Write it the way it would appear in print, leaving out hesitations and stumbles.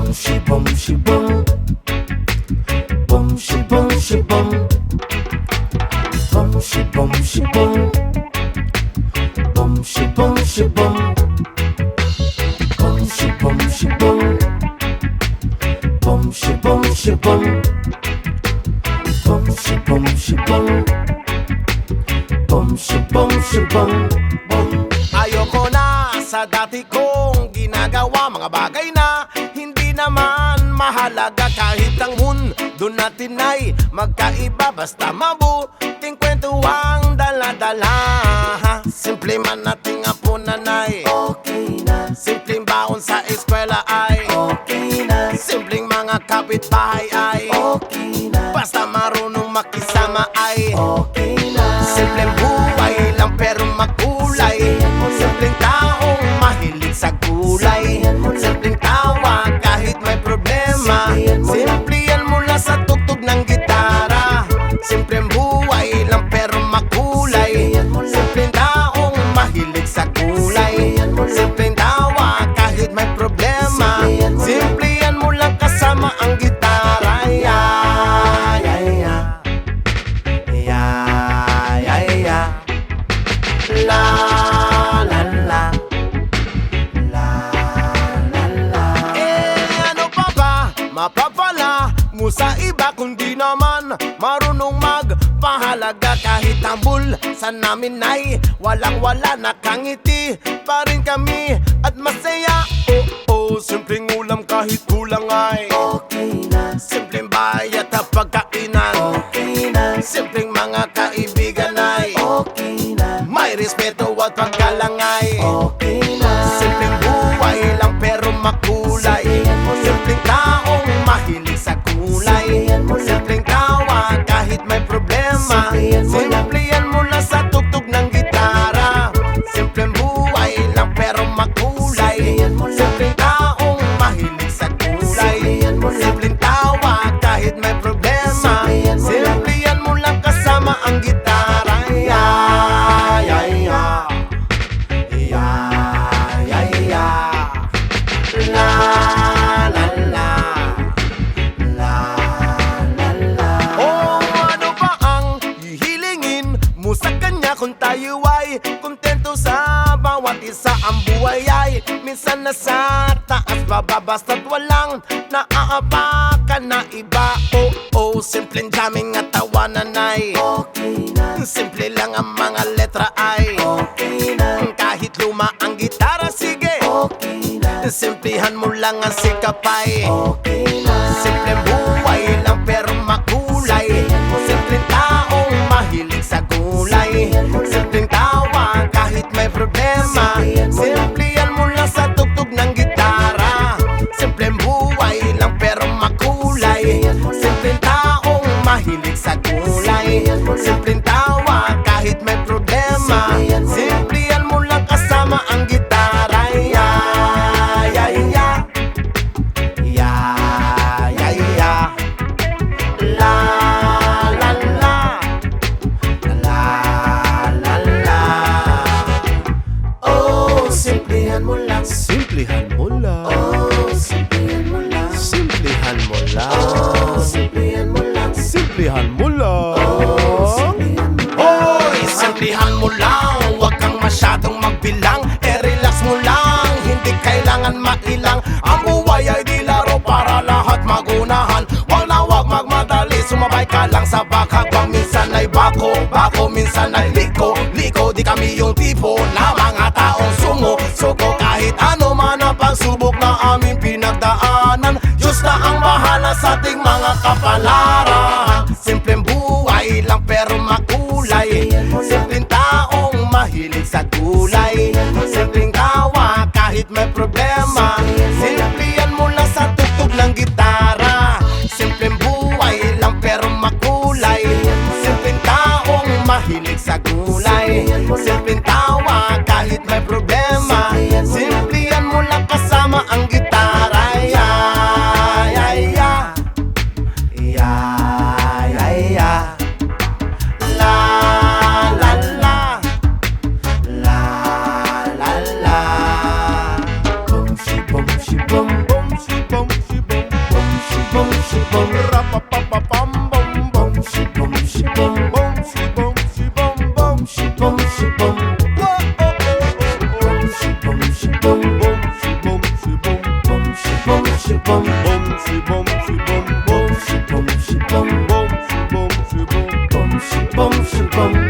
Bum shi bum shi bum. Bum shi bum shi bum. Bum shi bum shi bum. Bum shi bum shi bum. Bum shi bum shi bum. Bum shi bum shi bum. Bum shi bum shi bum. Bum shi bum shi bum. Ayoko na sa dati kong ginagawa, mga bagay na hindi naman mahalaga. Kahit ang mundo natin ay magkaiba, basta mabuting kwento ang dala-dala. Simple man nating apo nanay, Okay na, simpleng baon sa eskwela ay okay na, simpleng mga kapitbahay ay okay na, basta marunong makisama ay okay na. simpleng buhay lang pero makulay. Simpleng taong mahilig sa gulay. Simpleng tawa kahit may problema. Simplihan mo lang sa tugtog ng gitara. Simpleng buhay lang pero makulay. Simpleng taong mahilig sa gulay. Simpleng tawa kahit may problema. Simplihan mo lang kasama ang gitara. Yeah, yeah, yeah. Yeah, yeah, yeah. La la la. La la la. Ano pa ba mapapala mo sa iba kundi naman marunong magpahalaga? Kahit tambul sa namin ay walang-wala, nakangiti pa rin kami at masaya. Oo, simpleng ulam kahit kulang ay Okay na, simpleng bayat at pagkainan. okay na, Simpleng mga kaibigan ay okay na, may respeto at pagkalangay. okay na. Simpleng buhay lang pero makulay. Simpleng taong mahilig sa kulay. Simpleng tawa kahit may problema. Simplihan mo lang sa tugtog ng gitara. Simpleng buhay lang pero makulay. Simpleng taong mahilig sa kulay. Simpleng tawa kahit may problema. Simplihan mo lang kasama ang gitara. Yeah, yeah, yeah. Yeah, yeah, yeah. La la la. La la la. Oh, ano ba ang hihilingin mo sa kanya kung tayo ay kontento sa bawat isa? Ang buhay ay minsan nasa taas, baba, basta't walang naaapakan na iba. Oh, simpleng jamming at tawanan ay Okay na, simple lang ang mga letra ay okay na, kahit luma ang gitara, sige okay na, simplihan mo lang ang sikap ay okay na. simpleng buhay lang pero makulay. Simpleng taong mahilig sa gulay. Simpleng tawa kahit may problema. Simplihan mo lang sa tugtog ng gitara. Simpleng buhay lang pero makulay. Simpleng taong mahilig sa gulay. Simpleng tawa kahit may problema. Simplihan mo lang kasama ang gitara. Yeah, yeah, yeah. Yeah, yeah, yeah. La la la. La la la. Oh, simplihan mo lang. Simplihan mo lang. Oh, simplihan mo lang. Simplihan mo lang. Oh, simplihan mo lang. Simplihan mo lang. Simplihan mo lang. Oy, simplihan mo lang. Huwag kang masyadong magbilang. Relax mo lang. Hindi kailangan mailang. Ang buhay ay di laro para lahat magunahan. Huwag na huwag magmadali. Sumabay ka lang sa bakakbang. Minsan ay bako, minsan ay liko. Di kami yung tipo na mga taong suko kahit ano man ang pagsubok na aming pinagdaanan. Diyos na ang bahala sa ating mga kapalaran. Simpleng buhay lang pero makulay. Simpleng taong mahilig sa gulay. Simpleng tawa kahit may problema. Simplihan mo lang sa tugtog ng gitara. Simpleng buhay lang pero makulay. Simpleng taong mahilig sa gulay. Simpleng tawa kahit may problema. Simplihan mo lang kasama ang gitara. Yeah, yeah, yeah. Yeah, yeah, yeah. La la la. La la la. Bum shi bum shi bum. shibum. Bum shibum shibum. Bum shibum shibum. Bum shibum shibum. Bum shibum shibum. Bum shibum shibum. Bum shibum shibum.